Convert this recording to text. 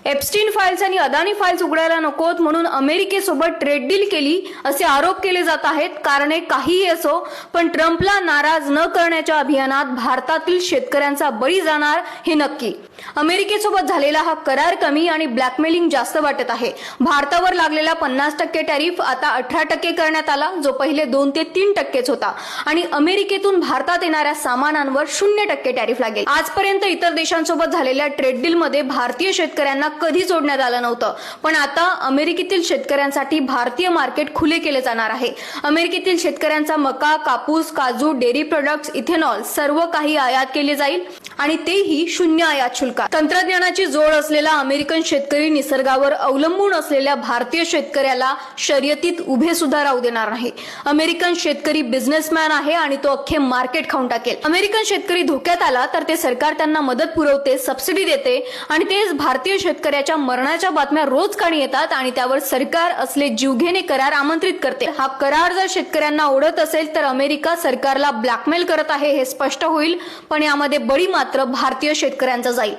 Epstein files आणि Adani files उघडायला नकोत म्हणून अमेरिकेसोबत ट्रेड डील केली असे आरोप केले जात आहेत. कारणे काहीही असो, पण ट्रम्पला नाराज न करण्याच्या अभियानात भारतातील शेतकऱ्यांचा बळी जाणार हे नक्की. अमेरिकेसोबत झालेला हा करार कमी आणि ब्लॅकमेलिंग जास्त वाटत आहे. भारतावर लागलेला 50% टॅरिफ आता 18% करण्यात आला, जो पहिले 2 ते 3% होता, आणि अमेरिकेतून भारतात येणाऱ्या सामानांवर 0% टॅरिफ लागेल. आजपर्यंत इतर देशांसोबत झालेल्या ट्रेड डील मध्ये भारतीय शेतकऱ्यांना कधी सोडण्यात आलं नव्हतं, पण आता अमेरिकेतील शेतकऱ्यांसाठी भारतीय मार्केट खुले केले जाणार आहे. अमेरिकेतील शेतकऱ्यांचा मका, कापूस, काजू, डेअरी प्रोडक्ट्स, इथेनॉल सर्व काही आयात केले जाईल आणि तेही 0 आयात शुल्कात. तंत्रज्ञानाची जोड असलेला अमेरिकन शेतकरी निसर्गावर अवलंबून असलेल्या भारतीय शेतकऱ्याला शर्यतीत उभे सुद्धा राहू देणार नाही. अमेरिकन शेतकरी बिझनेसमॅन आहे आणि तो अख्खे मार्केट खाऊन टाकेल. अमेरिकन शेतकरी धोक्यात आला तर ते सरकार त्यांना मदत पुरवते, सबसिडी देते, आणि तेच भारतीय शेतकऱ्याच्या मरणाच्या बातम्या रोज काढी येतात आणि त्यावर सरकार असले जीवघेणे करार आमंत्रित करते. हा करार जर शेतकऱ्यांना ओढत असेल तर अमेरिका सरकारला ब्लॅकमेल करत आहे हे स्पष्ट होईल, पण यामध्ये बळी मात्र भारतीय शेतकऱ्यांचा जाईल.